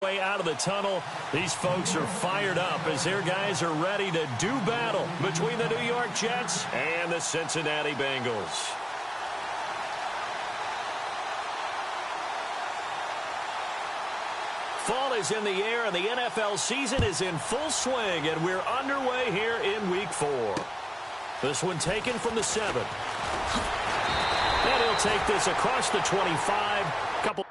Way out of the tunnel. These folks are fired up as their guys are ready to do battle between the New York Jets and the Cincinnati Bengals. Fall is in the air and the NFL season is in full swing, and we're underway here in Week 4. This one taken from the 7. And he'll take this across the 25. Couple.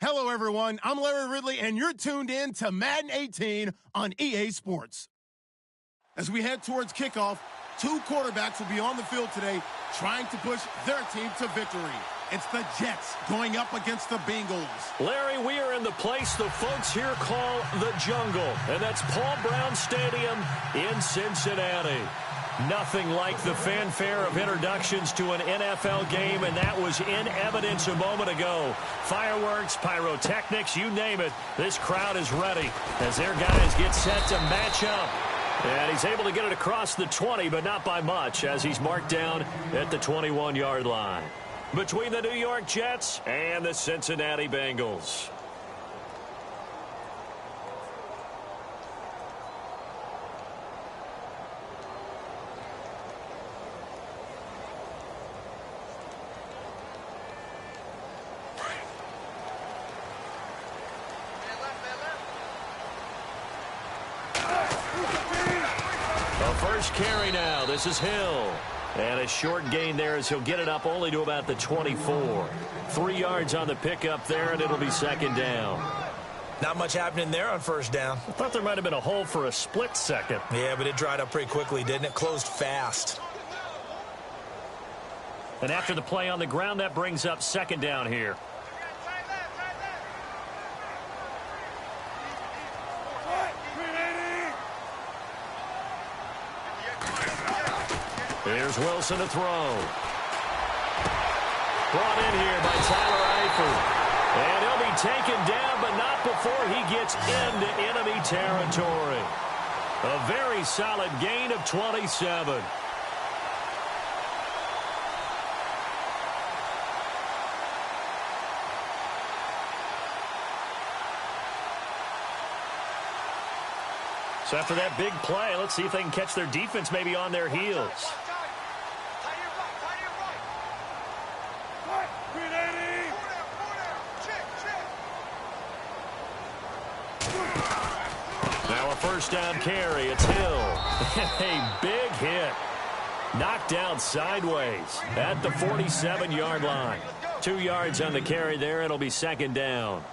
Hello, everyone. I'm Larry Ridley, and you're tuned in to Madden 18 on EA Sports. As we head towards kickoff, two quarterbacks will be on the field today trying to push their team to victory. It's the Jets going up against the Bengals. Larry, we are in the place the folks here call the jungle, and that's Paul Brown Stadium in Cincinnati. Nothing like the fanfare of introductions to an NFL game, and that was in evidence a moment ago. Fireworks, pyrotechnics, you name it. This crowd is ready as their guys get set to match up. And he's able to get it across the 20, but not by much, as he's marked down at the 21-yard line. Between the New York Jets and the Cincinnati Bengals. First carry now. This is Hill. And a short gain there as he'll get it up only to about the 24. 3 yards on the pickup there, and it'll be second down. Not much happening there on first down. I thought there might have been a hole for a split second. Yeah, but it dried up pretty quickly, didn't it? Closed fast. And after the play on the ground, that brings up second down here. Here's Wilson to throw. Brought in here by Tyler Eifert. And he'll be taken down, but not before he gets into enemy territory. A very solid gain of 27. So after that big play, let's see if they can catch their defense maybe on their heels. Now a first down carry. It's Hill. A big hit. Knocked down sideways at the 47-yard line. 2 yards on the carry there. It'll be second down.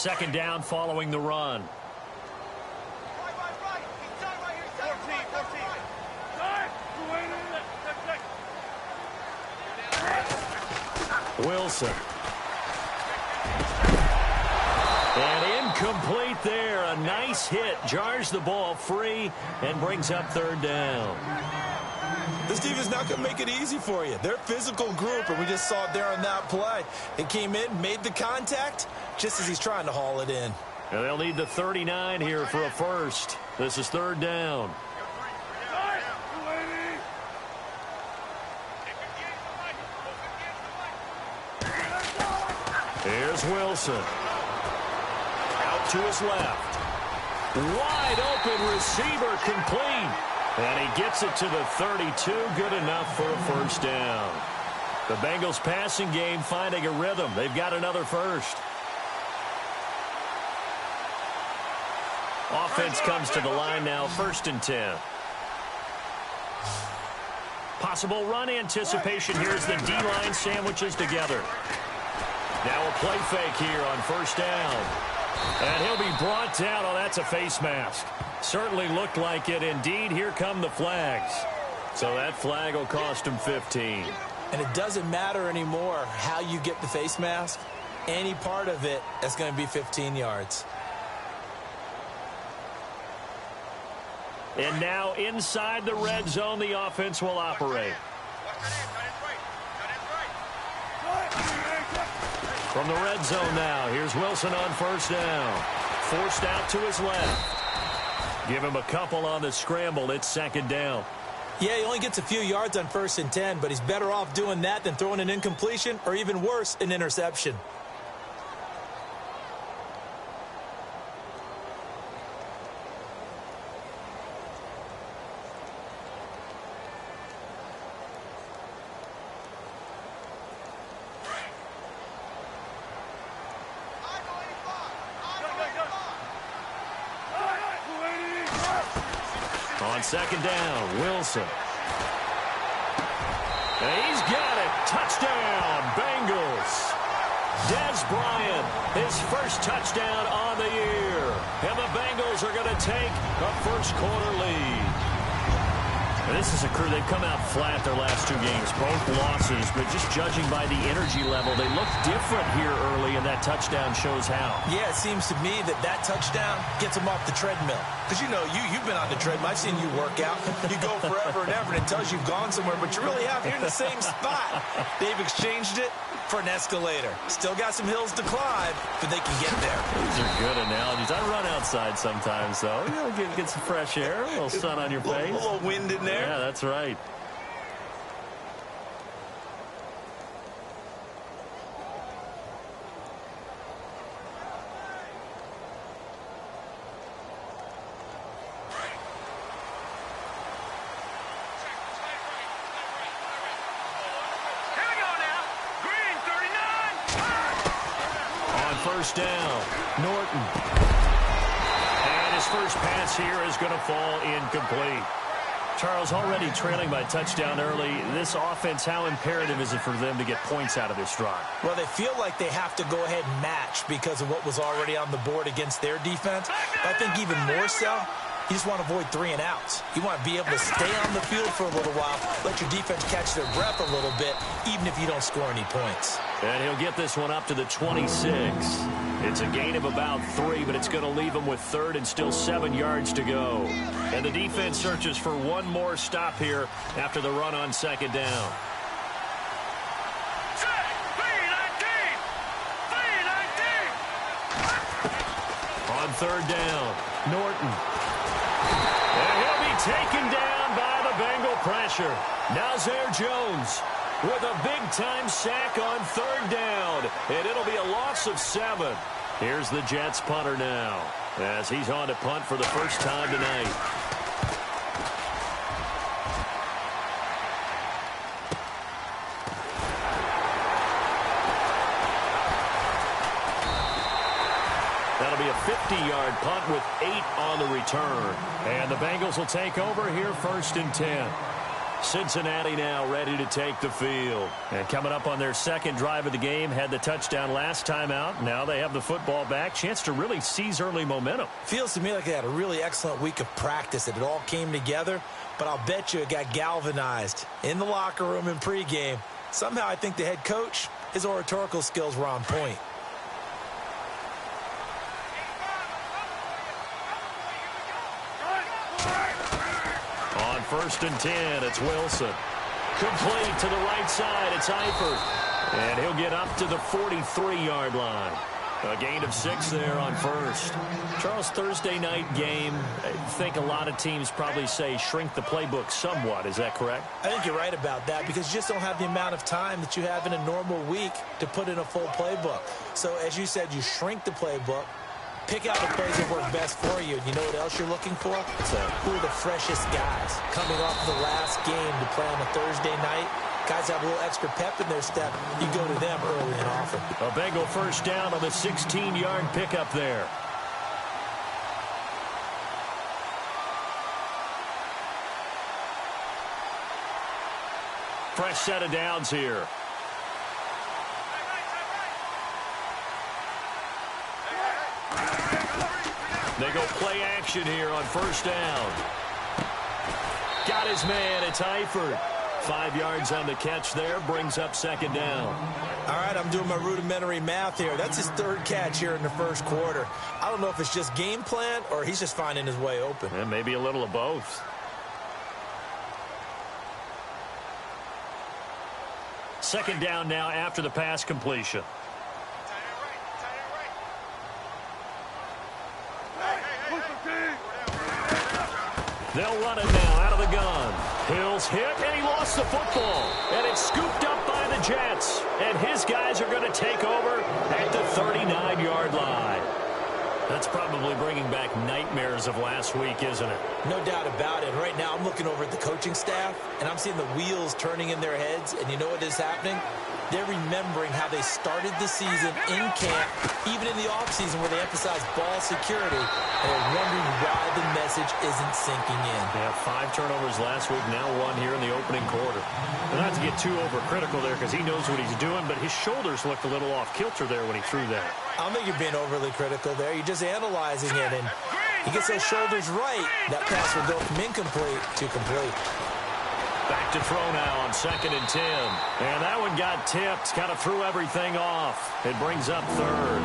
second down following the run. Wilson. And incomplete there. A nice hit. Jars the ball free and brings up third down. This team is not going to make it easy for you. They're a physical group, and we just saw it there on that play. It came in, made the contact, just as he's trying to haul it in. And they'll need the 39 here for a first. This is third down. Here's Wilson. Out to his left. Wide open receiver complete. And he gets it to the 32. Good enough for a first down. The Bengals passing game finding a rhythm. They've got another first. Offense comes to the line now, 1st and 10. Possible run anticipation here as the D-line sandwiches together. Now a play fake here on first down. And he'll be brought down. Oh, that's a face mask. Certainly looked like it. Indeed, here come the flags. So that flag will cost him 15. And it doesn't matter anymore how you get the face mask. Any part of it is going to be 15 yards. And now inside the red zone, the offense will operate. From the red zone now, here's Wilson on first down. Forced out to his left. Give him a couple on the scramble. It's second down. Yeah, he only gets a few yards on 1st and 10, but he's better off doing that than throwing an incompletion or even worse, an interception. On second down, Wilson. And he's got it. Touchdown, Bengals. Dez Bryant, his first touchdown on the year. And the Bengals are going to take a first-quarter lead. And this is a crew, they've come out flat their last 2 games, both losses, but just judging by the energy level, they look different here early, and that touchdown shows how. Yeah, it seems to me that touchdown gets them off the treadmill. Because, you know, you've been on the treadmill. I've seen you work out. You go forever and ever, and it tells you've gone somewhere, but you really have. You're in the same spot. They've exchanged it for an escalator. Still got some hills to climb, but they can get there. These are good analogies. I run outside sometimes, though. You know, get some fresh air, a little sun on your face. A little wind in there. Yeah, that's right. First down, Norton. And his first pass here is going to fall incomplete. Charles, already trailing by touchdown early. This offense, how imperative is it for them to get points out of this drive? Well, they feel like they have to go ahead and match because of what was already on the board against their defense. But I think even more so, you just want to avoid 3 and outs. You want to be able to stay on the field for a little while, let your defense catch their breath a little bit, even if you don't score any points. And he'll get this one up to the 26. It's a gain of about 3, but it's going to leave him with 3rd and still 7 yards to go. And the defense searches for one more stop here after the run on second down. On third down, Norton. And he'll be taken down by the Bengal pressure. Nazir Jones with a big-time sack on third down. And it'll be a loss of 7. Here's the Jets punter now as he's on to punt for the first time tonight. That'll be a 50-yard punt with 8 on the return. And the Bengals will take over here 1st and 10. Cincinnati now ready to take the field. And coming up on their second drive of the game, had the touchdown last time out. Now they have the football back. Chance to really seize early momentum. Feels to me like they had a really excellent week of practice. It all came together, but I'll bet you it got galvanized in the locker room in pregame. Somehow I think the head coach, his oratorical skills were on point. On 1st and 10, it's Wilson. Complete to the right side, it's Eifert. And he'll get up to the 43-yard line. A gain of 6 there on first. Charles, Thursday night game, I think a lot of teams probably say shrink the playbook somewhat. Is that correct? I think you're right about that because you just don't have the amount of time that you have in a normal week to put in a full playbook. So, as you said, you shrink the playbook, pick out the plays that work best for you. You know what else you're looking for? Who are the freshest guys coming off the last game to play on a Thursday night? Guys have a little extra pep in their step. You go to them early and often. A Bengal first down on the 16-yard pickup there. Fresh set of downs here. They go play action here on first down. Got his man. It's Eifert. 5 yards on the catch there. Brings up second down. All right, I'm doing my rudimentary math here. That's his 3rd catch here in the first quarter. I don't know if it's just game plan or he's just finding his way open. And maybe a little of both. Second down now after the pass completion. They'll run it now out of the gun. Hill's hit, and he lost the football. And it's scooped up by the Jets. And his guys are going to take over at the 39-yard line. That's probably bringing back nightmares of last week, isn't it? No doubt about it. Right now, I'm looking over at the coaching staff, and I'm seeing the wheels turning in their heads. And you know what is happening? They're remembering how they started the season in camp, even in the offseason where they emphasized ball security, and they're wondering why the message isn't sinking in. Yeah, 5 turnovers last week, now 1 here in the opening quarter. And not to get too overcritical there because he knows what he's doing, but his shoulders looked a little off kilter there when he threw that. I don't think you're being overly critical there. You're just analyzing it, and he gets those shoulders right. That pass will go from incomplete to complete. Back to throw now on 2nd and 10. And that one got tipped, kind of threw everything off. It brings up 3rd.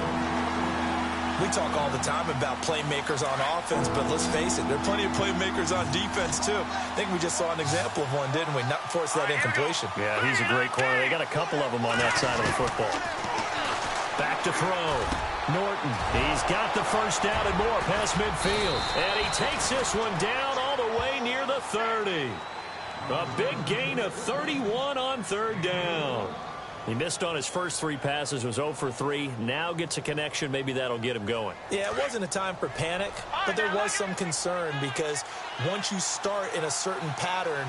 We talk all the time about playmakers on offense, but let's face it, there are plenty of playmakers on defense, too. I think we just saw an example of one, didn't we? Not force that incompletion. Yeah, he's a great corner. They got a couple of them on that side of the football. Back to throw. Norton, he's got the first down and more past midfield. And he takes this one down all the way near the 30. A big gain of 31 on 3rd down. He missed on his first 3 passes, was 0 for 3. Now gets a connection. Maybe that'll get him going. Yeah, it wasn't a time for panic, but there was some concern because once you start in a certain pattern,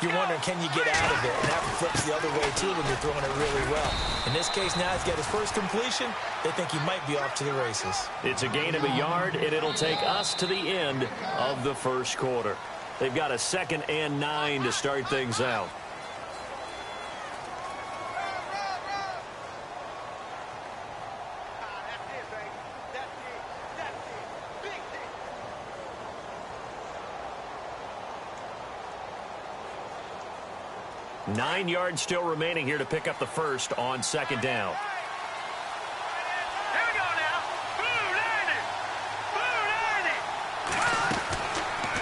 you're wondering, can you get out of it? And that flips the other way, too, when you're throwing it really well. In this case, now he's got his first completion. They think he might be off to the races. It's a gain of a yard, and it'll take us to the end of the first quarter. They've got a 2nd and 9 to start things out. Nine yards still remaining here to pick up the first on 2nd down.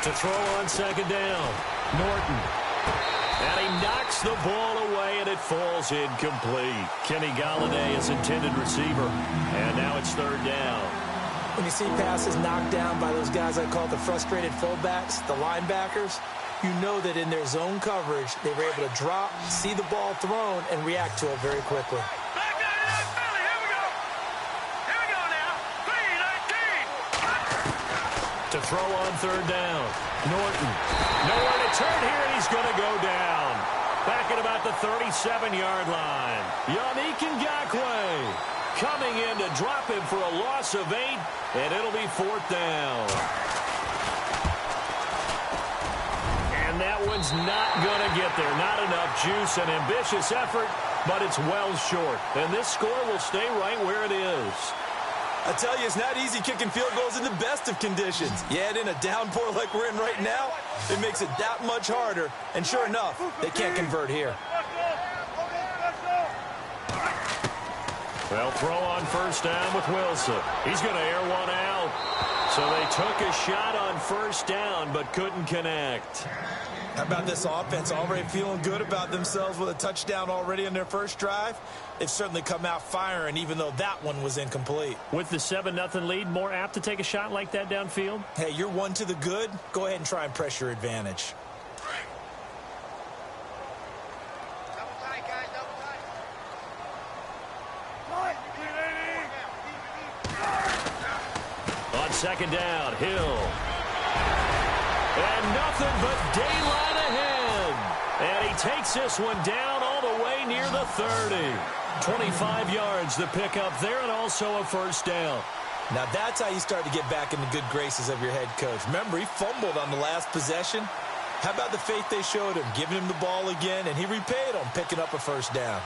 To throw on 2nd down. Norton. And he knocks the ball away, and it falls incomplete. Kenny Galladay is intended receiver. And now it's 3rd down. When you see passes knocked down by those guys I call the frustrated fullbacks, the linebackers, you know that in their zone coverage, they were able to drop, see the ball thrown, and react to it very quickly. To throw on 3rd down. Norton. Nowhere to turn here, and he's going to go down. Back at about the 37-yard line. Yannick Ngakoue coming in to drop him for a loss of 8, and it'll be 4th down. And that one one's not going to get there. Not enough juice. An ambitious effort, but it's well short. And this score will stay right where it is. I tell you, it's not easy kicking field goals in the best of conditions. You add in a downpour like we're in right now, it makes it that much harder. And sure enough, they can't convert here. They'll throw on first down with Wilson. He's going to air one out. So they took a shot on first down, but couldn't connect. How about this offense already feeling good about themselves with a touchdown already in their first drive? They've certainly come out firing, even though that one was incomplete. With the 7-0 lead, more apt to take a shot like that downfield? Hey, you're one to the good. Go ahead and try and press your advantage. On second down, Hill. And nothing but daylight ahead. And he takes this one down all the way near the 30. 25 yards to pick up there, and also a first down. Now that's how you start to get back in the good graces of your head coach. Remember, he fumbled on the last possession. How about the faith they showed him, giving him the ball again, and he repaid them, picking up a first down.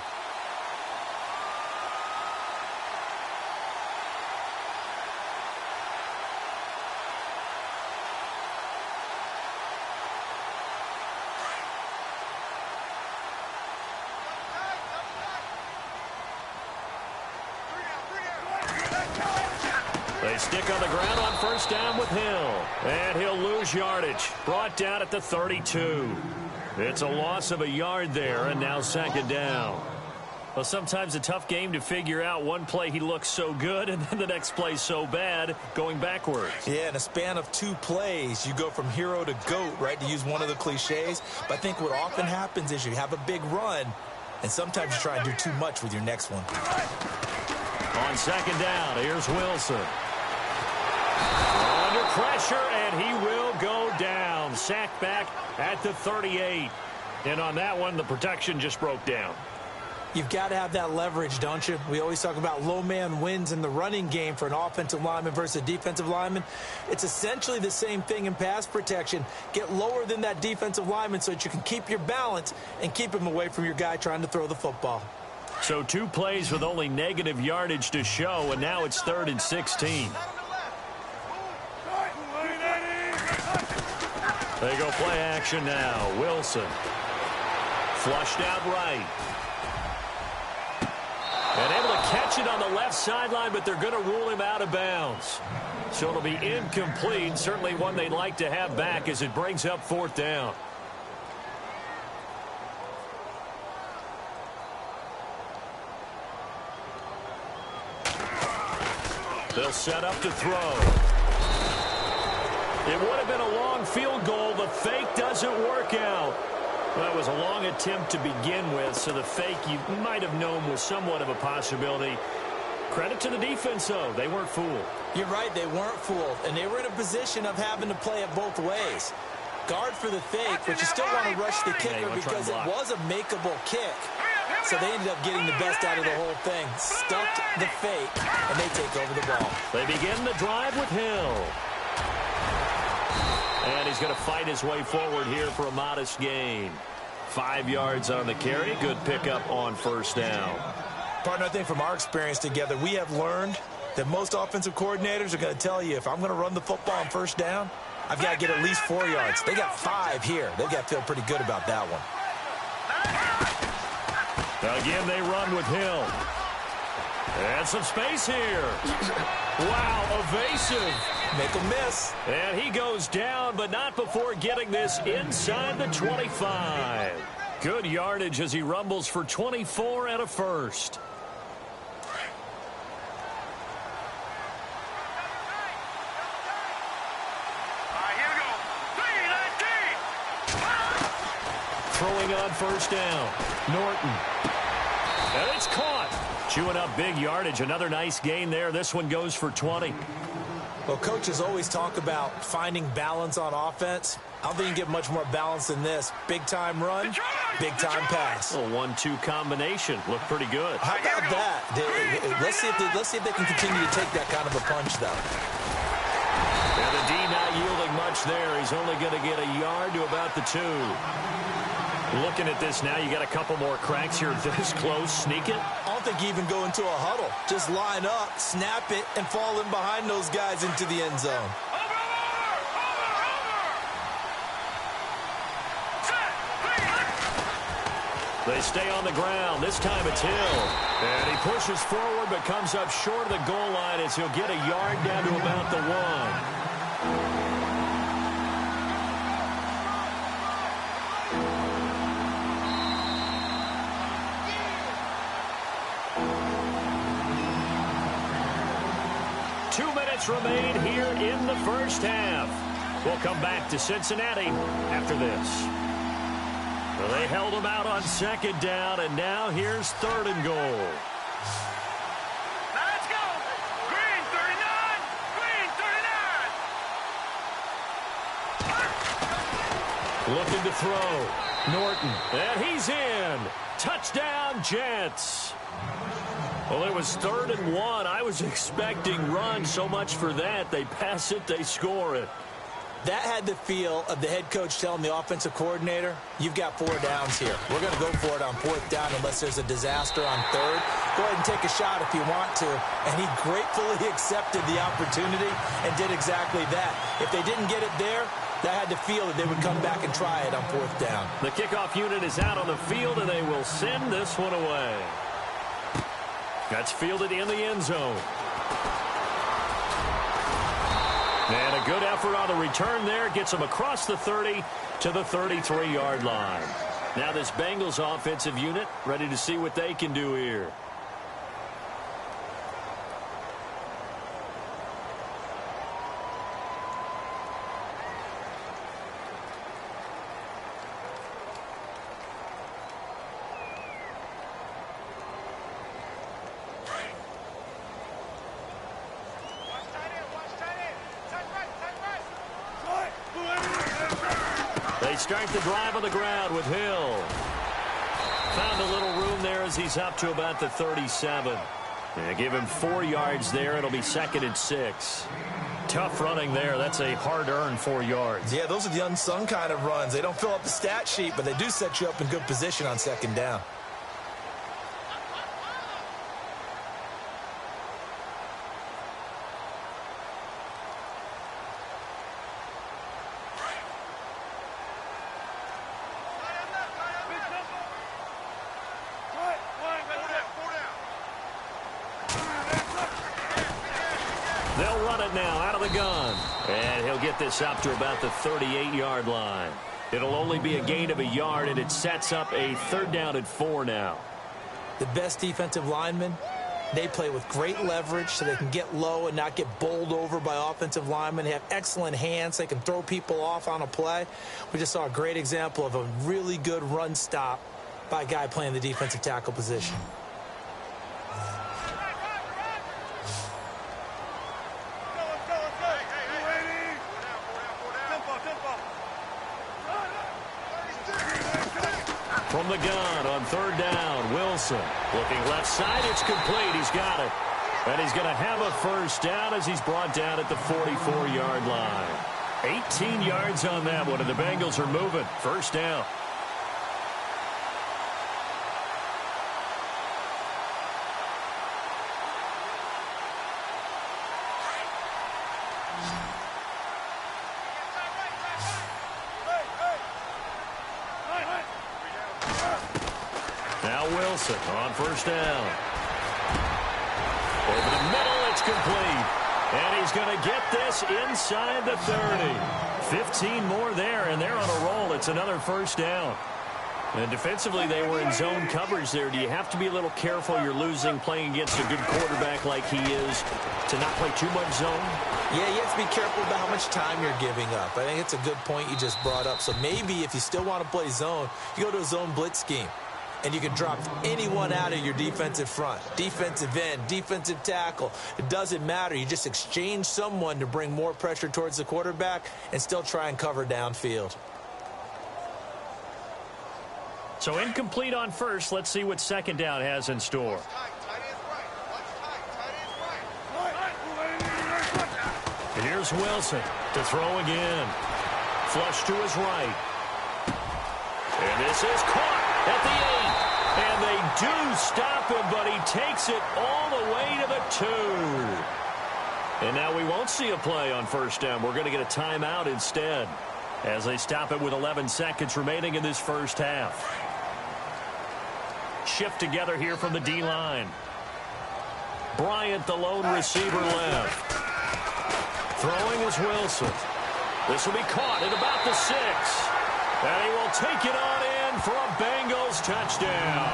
They stick on the ground on first down with Hill. And he'll lose yardage. Brought down at the 32. It's a loss of a yard there, and now second down. Well, sometimes a tough game to figure out. One play he looks so good, and then the next play so bad, going backwards. Yeah, in a span of 2 plays, you go from hero to GOAT, right, to use one of the cliches. But I think what often happens is you have a big run, and sometimes you try and do too much with your next one. On second down, here's Wilson. Under pressure, and he will go down. Sacked back at the 38. And on that one, the protection just broke down. You've got to have that leverage, don't you? We always talk about low man wins in the running game for an offensive lineman versus a defensive lineman. It's essentially the same thing in pass protection. Get lower than that defensive lineman so that you can keep your balance and keep him away from your guy trying to throw the football. So 2 plays with only negative yardage to show, and now it's 3rd and 16. They go play action now. Wilson. Flushed out right. And able to catch it on the left sideline, but they're going to rule him out of bounds. So it'll be incomplete. Certainly one they'd like to have back as it brings up 4th down. They'll set up to throw. It would have been a long field goal. The fake doesn't work out. Well, that was a long attempt to begin with, so the fake you might have known was somewhat of a possibility. Credit to the defense, though. They weren't fooled. You're right, they weren't fooled, and they were in a position of having to play it both ways. Guard for the fake, but you still want to rush the kicker because it was a makeable kick. So they ended up getting the best out of the whole thing. Stuffed the fake, and they take over the ball. They begin the drive with Hill. And he's going to fight his way forward here for a modest gain. 5 yards on the carry. Good pickup on first down. Partner, I think from our experience together, we have learned that most offensive coordinators are going to tell you, if I'm going to run the football on first down, I've got to get at least 4 yards. They got 5 here. They've got to feel pretty good about that one. Again, they run with Hill. And some space here. Wow, evasive. Make a miss. And he goes down, but not before getting this inside the 25. Good yardage as he rumbles for 24 and a first. Throwing on first down. Norton. And it's caught. Chewing up big yardage. Another nice gain there. This one goes for 20. Well, coaches always talk about finding balance on offense. I don't think you can get much more balance than this. Big-time run, big-time pass. A 1-2 combination. Looked pretty good. How about that? Let's see if they can continue to take that kind of a punch, though. And the D not yielding much catch there. He's only going to get a yard to about the 2. Looking at this now, you got a couple more cracks here this close. Sneak it. I don't think you even go into a huddle. Just line up, snap it, and fall in behind those guys into the end zone. They stay on the ground. This time it's Hill. And he pushes forward but comes up short of the goal line as he'll get a yard down to about the 1. Remain here in the first half. We'll come back to Cincinnati after this. Well, they held them out on second down, and now here's 3rd and goal. Let's go. Green 39. Green 39. Looking to throw. Norton. And he's in. Touchdown, Jets. Well, it was 3rd and 1. I was expecting run. So much for that. They pass it, they score it. That had the feel of the head coach telling the offensive coordinator, you've got 4 downs here. We're going to go for it on 4th down unless there's a disaster on 3rd. Go ahead and take a shot if you want to. And he gratefully accepted the opportunity and did exactly that. If they didn't get it there, that had the feel that they would come back and try it on 4th down. The kickoff unit is out on the field, and they will send this one away. That's fielded in the end zone. And a good effort on the return there. Gets them across the 30 to the 33-yard line. Now this Bengals offensive unit ready to see what they can do here. Start the drive on the ground with Hill. Found a little room there as he's up to about the 37. Yeah, give him 4 yards there. It'll be 2nd and 6. Tough running there. That's a hard-earned 4 yards. Yeah, those are the unsung kind of runs. They don't fill up the stat sheet, but they do set you up in good position on 2nd down. They'll run it now out of the gun. And he'll get this up to about the 38-yard line. It'll only be a gain of a yard, and it sets up a 3rd down and 4 now. The best defensive linemen, they play with great leverage so they can get low and not get bowled over by offensive linemen. They have excellent hands. They can throw people off on a play. We just saw a great example of a really good run stop by a guy playing the defensive tackle position. From the gun on 3rd down, Wilson. Looking left side, it's complete. He's got it. And he's going to have a 1st down as he's brought down at the 44-yard line. 18 yards on that one, and the Bengals are moving. 1st down. Wilson on 1st down. Over the middle, it's complete. And he's going to get this inside the 30. 15 more there, and they're on a roll. It's another 1st down. And defensively, they were in zone coverage there. Do you have to be a little careful? You're losing playing against a good quarterback like he is to not play too much zone? Yeah, you have to be careful about how much time you're giving up. I think it's a good point you just brought up. So maybe if you still want to play zone, you go to a zone blitz scheme. And you can drop anyone out of your defensive front, defensive end, defensive tackle. It doesn't matter. You just exchange someone to bring more pressure towards the quarterback and still try and cover downfield. So incomplete on 1st. Let's see what 2nd down has in store. Here's Wilson. To throw again. Flush to his right. And this is caught at the 8. And they do stop him, but he takes it all the way to the 2. And now we won't see a play on first down. We're going to get a timeout instead as they stop it with 11 seconds remaining in this first half. Shift together here from the D-line. Bryant, the lone receiver left. Throwing is Wilson. This will be caught at about the 6. And he will take it on in for a Bengals touchdown.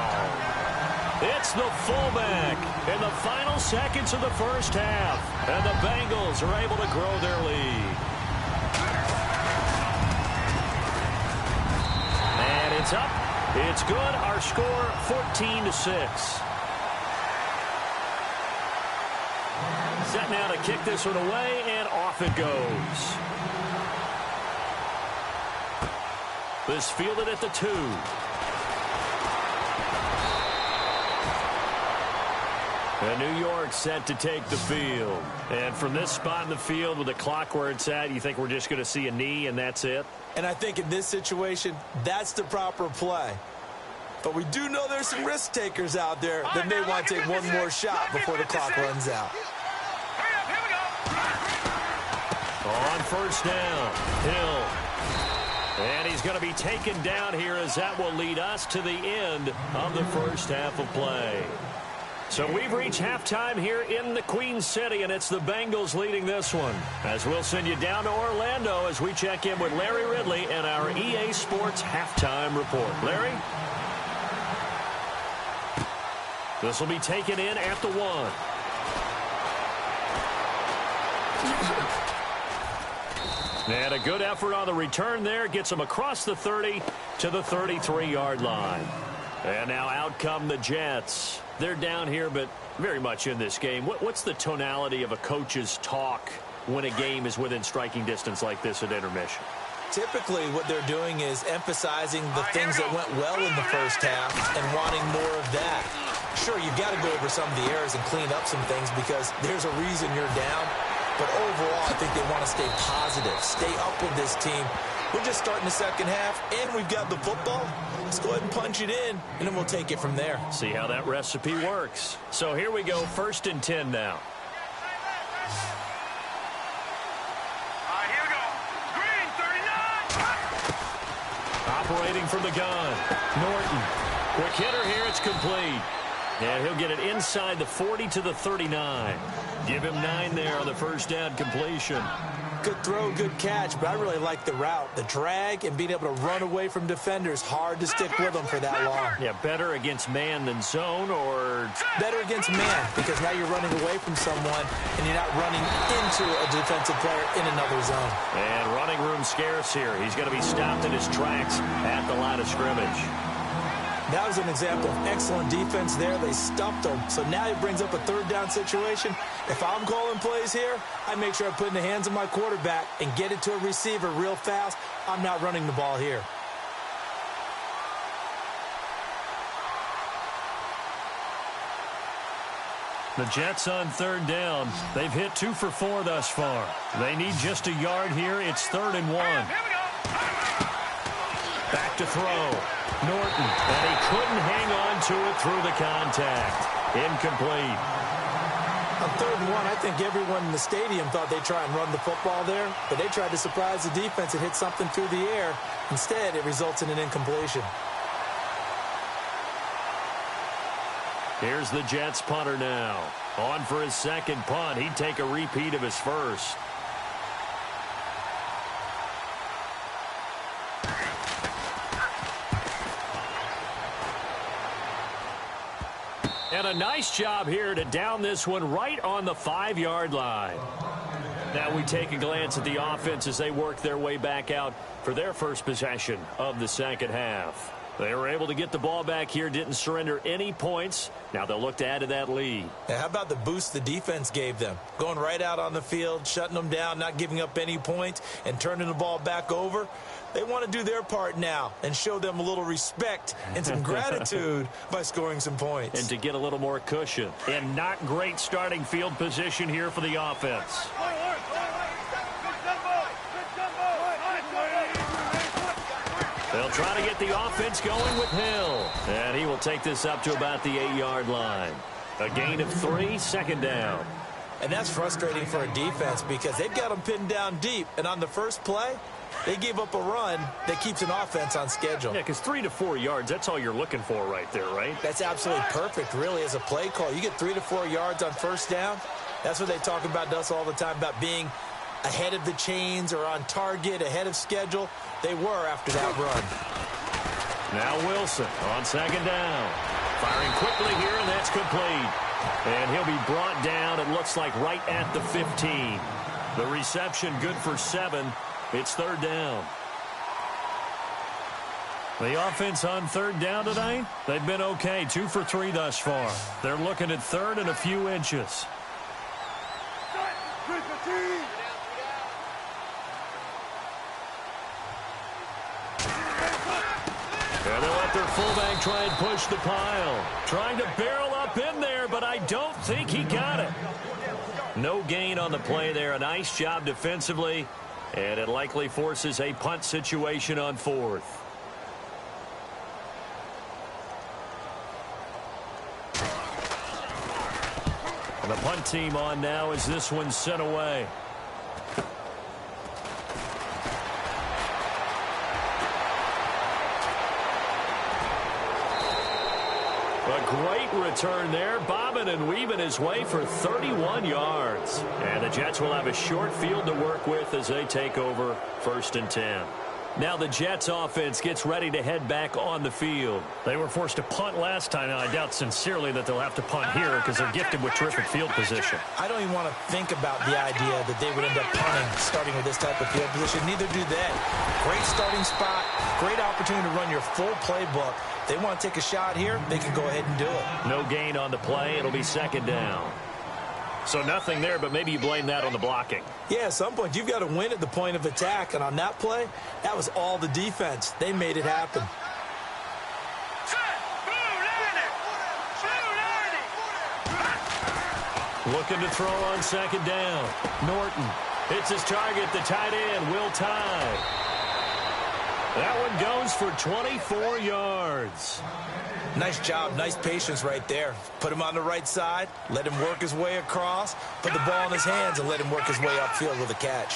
It's the fullback in the final seconds of the first half. And the Bengals are able to grow their lead. And it's up. It's good. Our score 14-6. Set now to kick this one away, and off it goes. This fielded at the 2. And New York set to take the field. And from this spot in the field with the clock where it's at, you think we're just going to see a knee and that's it? And I think in this situation, that's the proper play. But we do know there's some risk takers out there that may want to take one more shot before the clock runs out. On first down, Hill. And he's going to be taken down here as that will lead us to the end of the first half of play. So we've reached halftime here in the Queen City, and it's the Bengals leading this one. As we'll send you down to Orlando as we check in with Larry Ridley and our EA Sports halftime report. Larry? This will be taken in at the 1. And a good effort on the return there. Gets him across the 30 to the 33-yard line. And now out come the Jets. They're down here, but very much in this game. What's the tonality of a coach's talk when a game is within striking distance like this at intermission? Typically, what they're doing is emphasizing the things that went well in the first half and wanting more of that. Sure, you've got to go over some of the errors and clean up some things because there's a reason you're down. But overall, I think they want to stay positive, stay up with this team. We're just starting the second half, and we've got the football. Let's go ahead and punch it in, and then we'll take it from there. See how that recipe works. So here we go, 1st and 10 now. Here we go. Green, 39. Operating from the gun. Norton. Quick hitter here. It's complete. And he'll get it inside the 40 to the 39. Give him 9 there on the first down completion. Good throw, good catch, but I really like the route. The drag and being able to run away from defenders, hard to stick with them for that long. Yeah, better against man than zone, or better against man because now you're running away from someone and you're not running into a defensive player in another zone. And running room scarce here. He's going to be stopped in his tracks at the line of scrimmage. That was an example of excellent defense there. They stumped him. So now he brings up a 3rd down situation. If I'm calling plays here, I make sure I put it in the hands of my quarterback and get it to a receiver real fast. I'm not running the ball here. The Jets on 3rd down. They've hit 2 for 4 thus far. They need just a yard here. It's 3rd and 1. Back to throw. Norton, and he couldn't hang on to it through the contact. Incomplete. On 3rd and 1, I think everyone in the stadium thought they'd try and run the football there, but they tried to surprise the defense and hit something through the air. Instead, it results in an incompletion. Here's the Jets punter now. On for his 2nd punt. He'd take a repeat of his first. And a nice job here to down this one right on the 5-yard line. Now we take a glance at the offense as they work their way back out for their first possession of the second half. They were able to get the ball back here, didn't surrender any points. Now they'll look to add to that lead. Now, how about the boost the defense gave them? Going right out on the field, shutting them down, not giving up any points, and turning the ball back over. They want to do their part now and show them a little respect and some gratitude by scoring some points. And to get a little more cushion. And not great starting field position here for the offense. They'll try to get the offense going with Hill. And he will take this up to about the 8-yard line. A gain of 3, second down. And that's frustrating for a defense because they've got them pinned down deep. And on the first play, they gave up a run that keeps an offense on schedule. Yeah, because 3 to 4 yards, that's all you're looking for right there, right? That's absolutely perfect, really, as a play call. You get 3 to 4 yards on first down. That's what they talk about to us all the time, about being ahead of the chains or on target, ahead of schedule. They were after that run. Now Wilson on second down. Firing quickly here, and that's complete. And he'll be brought down, it looks like, right at the 15. The reception good for 7. It's third down. The offense on third down tonight, they've been okay. 2 for 3 thus far. They're looking at third and a few inches. And they'll let their fullback try and push the pile. Trying to barrel up in there, but I don't think he got it. No gain on the play there. A nice job defensively. And it likely forces a punt situation on fourth. And the punt team on now as this one's sent away. A great return there, bobbing and weaving his way for 31 yards. And the Jets will have a short field to work with as they take over 1st and 10. Now the Jets offense gets ready to head back on the field. They were forced to punt last time, and I doubt sincerely that they'll have to punt here because they're gifted with terrific field position. I don't even want to think about the idea that they would end up punting starting with this type of field position. Neither do they. Great starting spot, great opportunity to run your full playbook. They want to take a shot here, they can go ahead and do it. No gain on the play. It'll be second down. So nothing there, but maybe you blame that on the blocking. Yeah, at some point, you've got to win at the point of attack. And on that play, that was all the defense. They made it happen. Looking to throw on second down. Norton hits his target, the tight end, Will Tye. That one goes for 24 yards. Nice job, nice patience right there. Put him on the right side, let him work his way across, put the ball in his hands, and let him work his way upfield with a catch.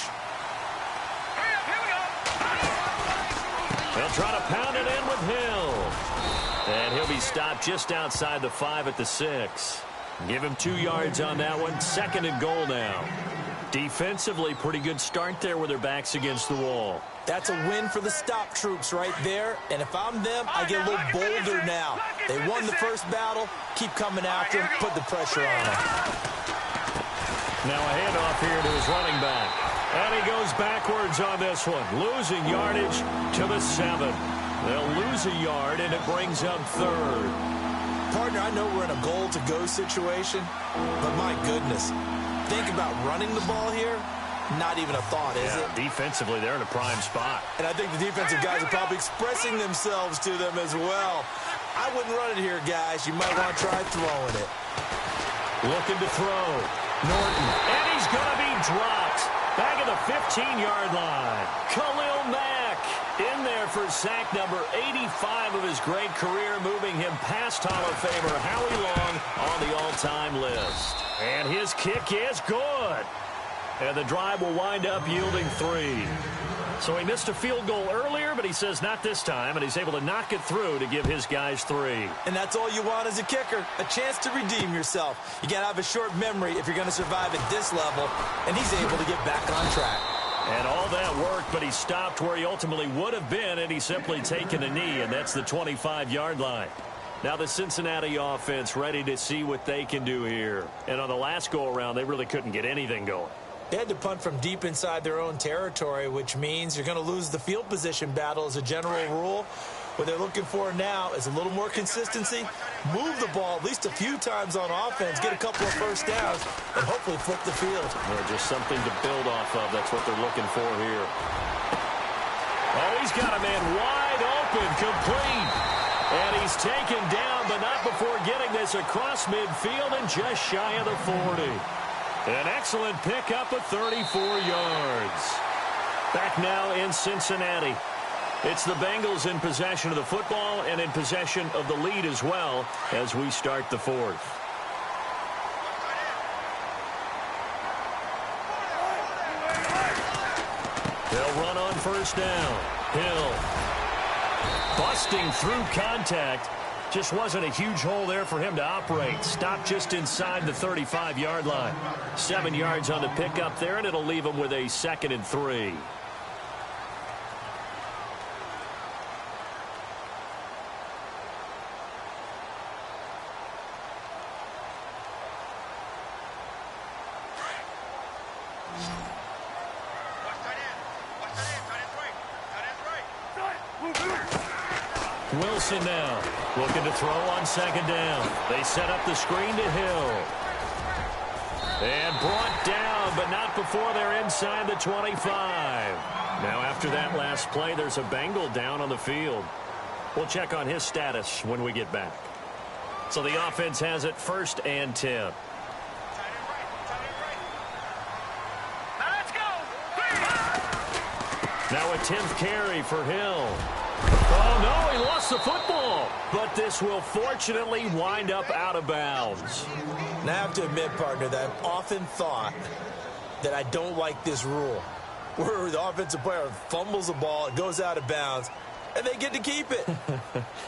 They'll try to pound it in with Hill. And he'll be stopped just outside the 5 at the 6. Give him 2 yards on that one. 2nd and goal now. Defensively, pretty good start there with their backs against the wall. That's a win for the stop troops right there. And if I'm them, I get a little bolder now. They won the first battle. Keep coming after him. Put the pressure on him. Now a handoff here to his running back. And he goes backwards on this one. Losing yardage to the 7. They'll lose a yard, and it brings up third. Partner, I know we're in a goal-to-go situation, but my goodness. Think about running the ball here. Not even a thought, is it? Defensively, they're in a prime spot. And I think the defensive guys are probably expressing themselves to them as well. I wouldn't run it here, guys. You might want to try throwing it. Looking to throw. Norton. And he's going to be dropped. Back at the 15-yard line. Khalil Mack in there for sack number 85 of his great career, moving him past Hall of Famer Howie Long on the all-time list. And his kick is good. And the drive will wind up yielding 3. So he missed a field goal earlier, but he says not this time, and he's able to knock it through to give his guys 3. And that's all you want as a kicker, a chance to redeem yourself. You got to have a short memory if you're going to survive at this level, and he's able to get back on track. And all that worked, but he stopped where he ultimately would have been, and he's simply taken a knee, and that's the 25-yard line. Now the Cincinnati offense ready to see what they can do here. And on the last go-around, they really couldn't get anything going. They had to punt from deep inside their own territory, which means you're going to lose the field position battle as a general rule. What they're looking for now is a little more consistency, move the ball at least a few times on offense, get a couple of first downs, and hopefully flip the field. Just something to build off of. That's what they're looking for here. Oh, he's got a man wide open, complete. And he's taken down, but not before getting this across midfield and just shy of the 40. An excellent pickup of 34 yards. Back now in Cincinnati. It's the Bengals in possession of the football and in possession of the lead as well as we start the fourth. They'll run on first down. Hill busting through contact. Just wasn't a huge hole there for him to operate. Stopped just inside the 35-yard line. 7 yards on the pickup there, and it'll leave him with a 2nd and 3. Wilson now looking to throw on 2nd down. They set up the screen to Hill. And brought down, but not before they're inside the 25. Now after that last play, there's a Bengal down on the field. We'll check on his status when we get back. So the offense has it 1st and 10. Now let's go. Now a 10th carry for Hill. Oh, no, he lost the football. But this will fortunately wind up out of bounds. Now, I have to admit, partner, that I've often thought that I don't like this rule, where the offensive player fumbles the ball, it goes out of bounds, and they get to keep it.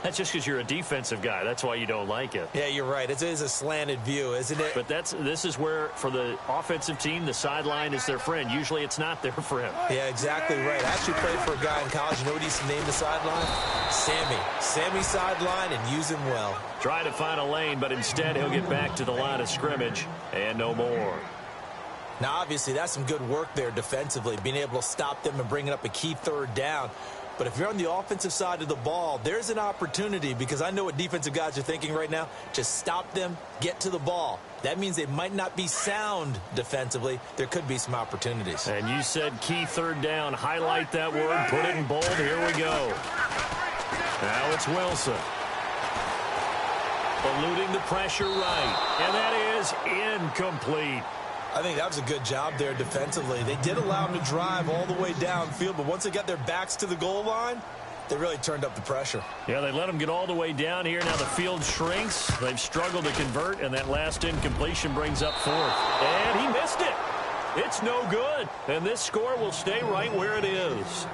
That's just because you're a defensive guy. That's why you don't like it. Yeah, you're right. It is a slanted view, isn't it? But this is where, for the offensive team, the sideline is their friend. Usually it's not their friend. Yeah, exactly right. I actually played for a guy in college. You know what he used to name the sideline? Sammy. Sammy sideline, and use him well. Try to find a lane, but instead he'll get back to the line of scrimmage and no more. Now, obviously, that's some good work there defensively, being able to stop them and bringing up a key 3rd down. But if you're on the offensive side of the ball, there's an opportunity, because I know what defensive guys are thinking right now. Just stop them, get to the ball. That means they might not be sound defensively. There could be some opportunities. And you said key 3rd down. Highlight that word. Put it in bold. Here we go. Now it's Wilson. Eluding the pressure right. And that is incomplete. I think that was a good job there defensively. They did allow them to drive all the way downfield, but once they got their backs to the goal line, they really turned up the pressure. Yeah, they let them get all the way down here. Now the field shrinks. They've struggled to convert, and that last incompletion brings up 4th. And he missed it. It's no good. And this score will stay right where it is.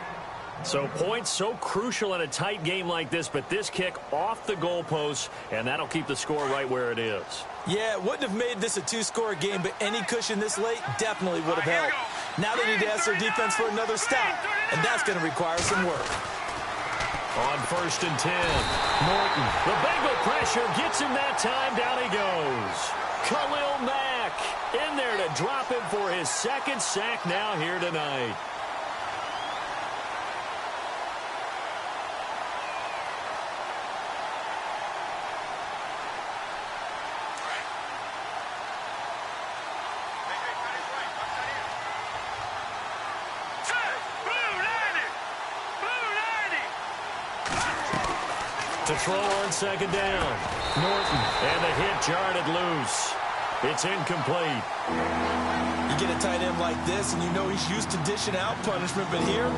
So points so crucial in a tight game like this, but this kick off the goalpost, and that'll keep the score right where it is. Yeah, it wouldn't have made this a 2-score game, but any cushion this late definitely would have helped. Now they need to ask their defense for another stop, and that's going to require some work. On 1st and 10, Norton. The Bengal pressure gets him that time. Down he goes. Khalil Mack in there to drop him for his 2nd sack now here tonight. To throw on 2nd down. Norton, and the hit jarred it loose. It's incomplete. You get a tight end like this, and you know he's used to dishing out punishment, but here,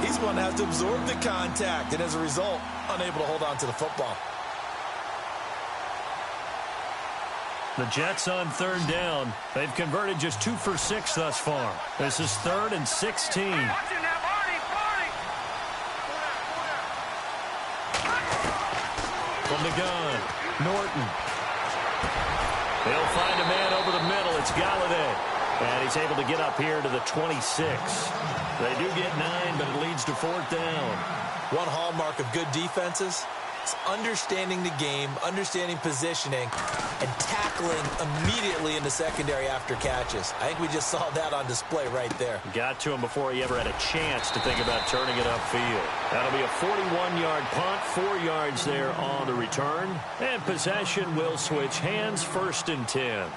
he's one that has to absorb the contact, and as a result, unable to hold on to the football. The Jets on 3rd down. They've converted just 2 for 6 thus far. This is 3rd and 16. From the gun, Norton. They'll find a man over the middle. It's Galladay. And he's able to get up here to the 26. They do get 9, but it leads to 4th down. One hallmark of good defenses is understanding the game, understanding positioning, and tackling immediately in the secondary after catches. I think we just saw that on display right there. Got to him before he ever had a chance to think about turning it upfield. That'll be a 41-yard punt, 4 yards there on the return. And possession will switch hands, 1st and 10.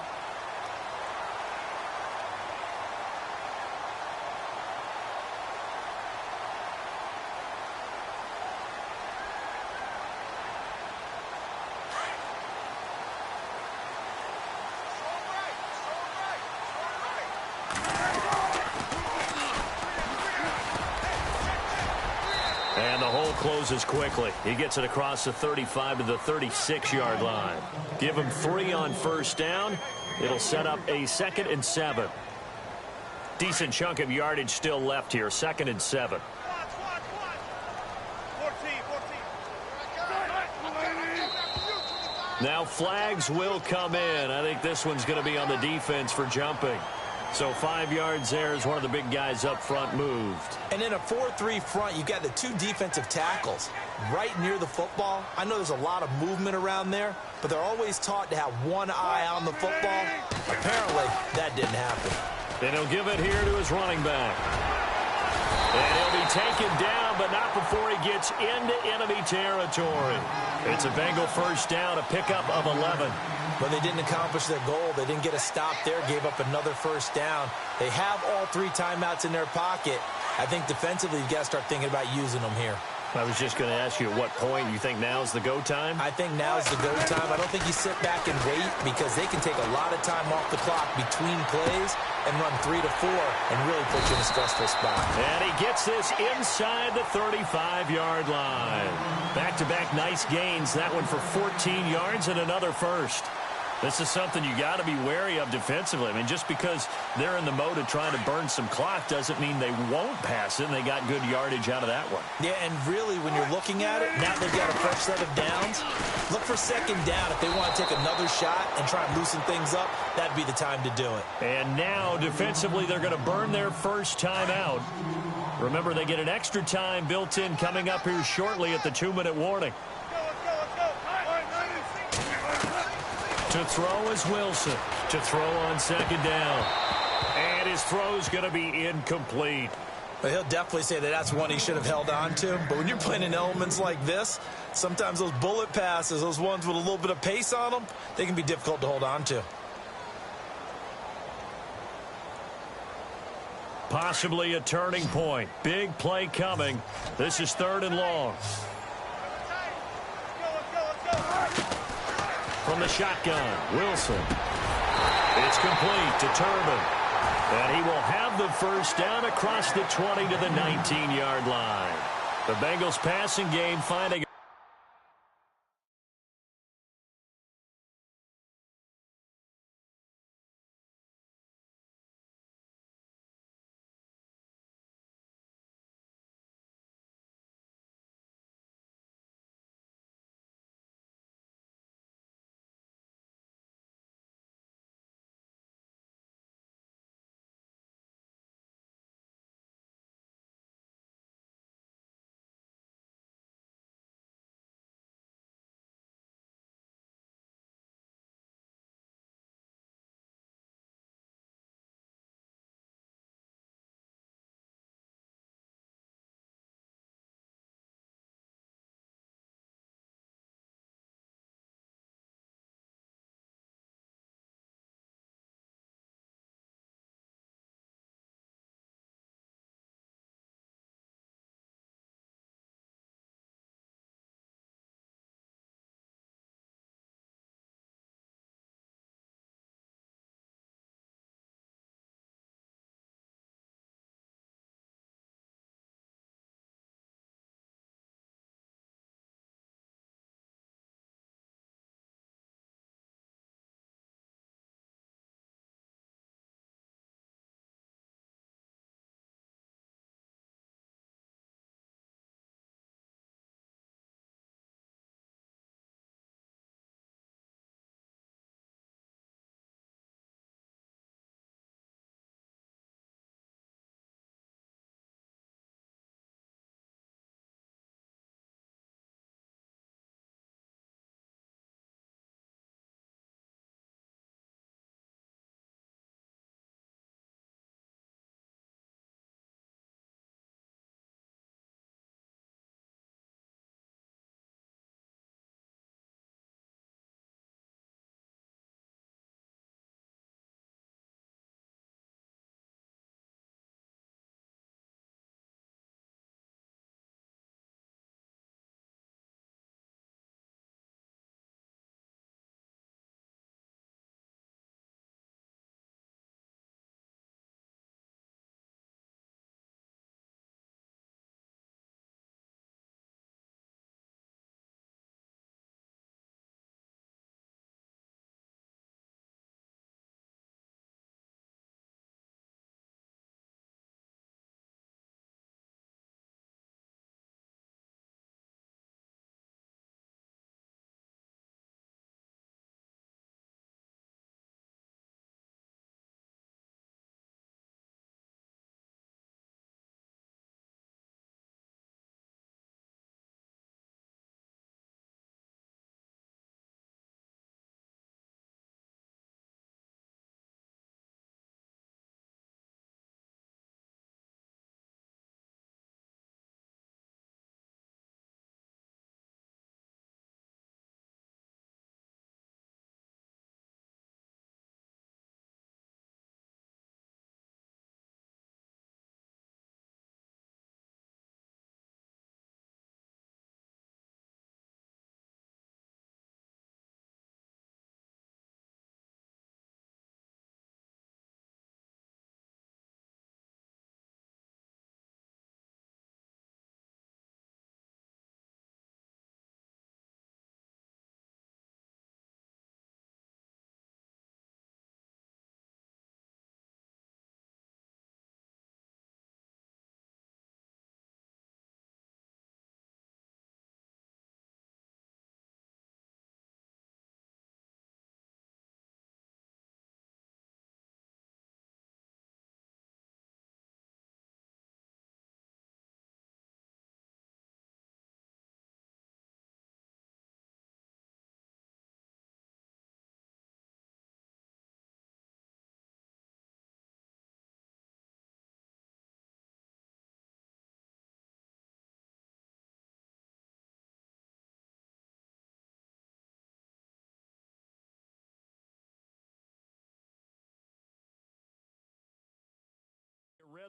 closes quickly. He gets it across the 35 to the 36-yard line. Give him 3 on first down. It'll set up a 2nd and 7. Decent chunk of yardage still left here. 2nd and 7. Now flags will come in. I think this one's going to be on the defense for jumping. So 5 yards there as one of the big guys up front moved. And in a 4-3 front, you've got the 2 defensive tackles right near the football. I know there's a lot of movement around there, but they're always taught to have one eye on the football. Apparently, that didn't happen. Then he'll give it here to his running back. And he'll be taken down, but not before he gets into enemy territory. It's a Bengal first down, a pickup of 11. But they didn't accomplish their goal. They didn't get a stop there, gave up another first down. They have all 3 timeouts in their pocket. I think defensively, you've got to start thinking about using them here. I was just going to ask you at what point you think now's the go time? I think now's the go time. I don't think you sit back and wait because they can take a lot of time off the clock between plays and run 3 to 4 and really put you in a stressful spot. And he gets this inside the 35-yard line. Back-to-back nice gains. That one for 14 yards and another first. This is something you got to be wary of defensively. I mean, just because they're in the mode of trying to burn some clock doesn't mean they won't pass it, and they got good yardage out of that one. Yeah, and really, when you're looking at it, now they've got a fresh set of downs. Look for 2nd down. If they want to take another shot and try and loosen things up, that'd be the time to do it. And now, defensively, they're going to burn their first time out. Remember, they get an extra time built in coming up here shortly at the 2-minute warning. To throw is Wilson. To throw on 2nd down. And his throw's going to be incomplete. But he'll definitely say that that's one he should have held on to. But when you're playing in elements like this, sometimes those bullet passes, those ones with a little bit of pace on them, they can be difficult to hold on to. Possibly a turning point. Big play coming. This is 3rd and long. From the shotgun, Wilson. It's complete to Turbin. And he will have the first down across the 20 to the 19-yard line. The Bengals passing game finding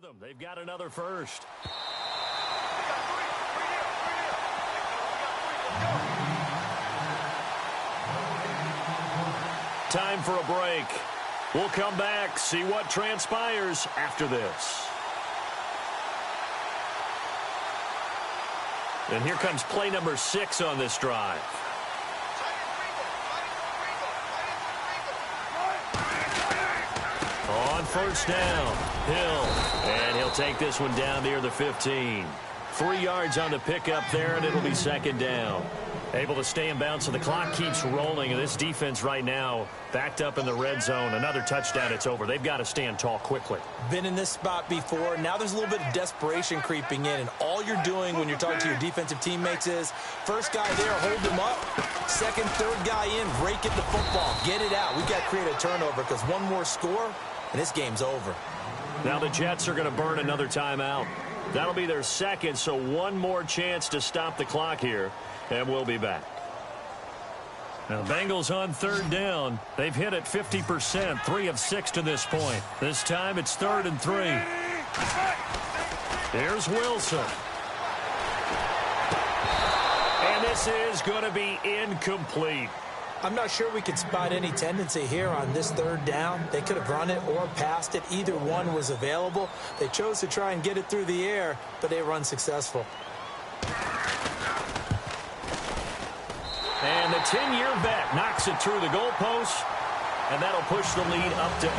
rhythm. They've got another first. Time for a break. We'll come back, see what transpires after this. And here comes play number 6 on this drive. On first down, Hill. And he'll take this one down near the 15. 3 yards on the pickup there, and it'll be second down. Able to stay in bounds, so the clock keeps rolling. And this defense right now backed up in the red zone. Another touchdown, it's over. They've got to stand tall quickly. Been in this spot before. Now there's a little bit of desperation creeping in. And all you're doing when you're talking to your defensive teammates is, first guy there, hold him up. Second, third guy in, break it the football. Get it out. We've got to create a turnover because one more score, and this game's over. Now the Jets are going to burn another timeout. That'll be their second, so one more chance to stop the clock here. And we'll be back. Now, Bengals on third down. They've hit it 50%, 3 of 6 to this point. This time it's 3rd and 3. Here's Wilson. And this is going to be incomplete. I'm not sure we could spot any tendency here on this third down. They could have run it or passed it. Either one was available. They chose to try and get it through the air, but they were unsuccessful. And the 10-year vet knocks it through the goalpost, and that'll push the lead up to 8.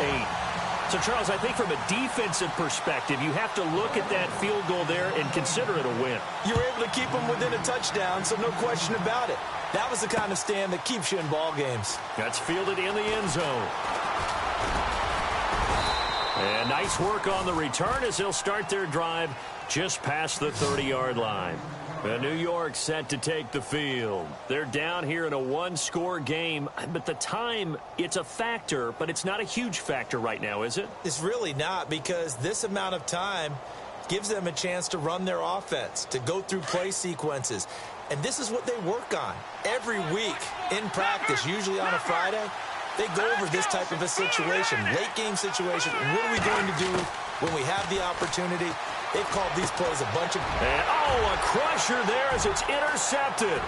So, Charles, I think from a defensive perspective, you have to look at that field goal there and consider it a win. You were able to keep them within a touchdown, so no question about it. That was the kind of stand that keeps you in ball games. That's fielded in the end zone. And nice work on the return as they'll start their drive just past the 30-yard line. New York set to take the field. They're down here in a one-score game, but the time, it's a factor, but it's not a huge factor right now, is it? It's really not, because this amount of time gives them a chance to run their offense, to go through play sequences. And this is what they work on every week in practice, usually on a Friday. They go over this type of a situation, late-game situation. What are we going to do when we have the opportunity? They've called these plays a bunch of... And, a crusher there as it's intercepted.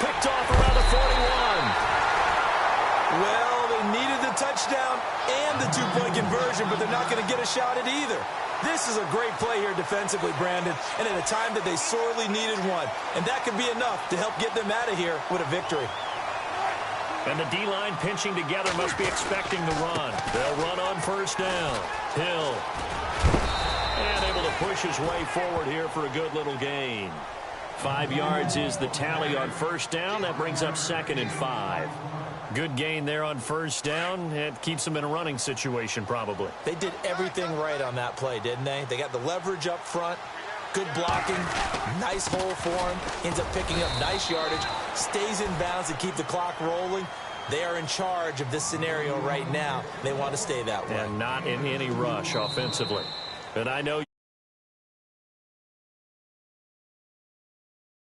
Picked off around the 41. Well, they needed the touchdown and the two-point conversion, but they're not going to get a shot at either. This is a great play here defensively, Brandon, and at a time that they sorely needed one. And that could be enough to help get them out of here with a victory. And the D-line pinching together must be expecting the run. They'll run on first down. Hill. And able to push his way forward here for a good little gain. 5 yards is the tally on first down. That brings up 2nd and 5. Good gain there on first down. It keeps them in a running situation probably. They did everything right on that play, didn't they? They got the leverage up front. Good blocking. Nice hole for him. Ends up picking up nice yardage. Stays in bounds to keep the clock rolling. They are in charge of this scenario right now. They want to stay that way. And not in any rush offensively. And I know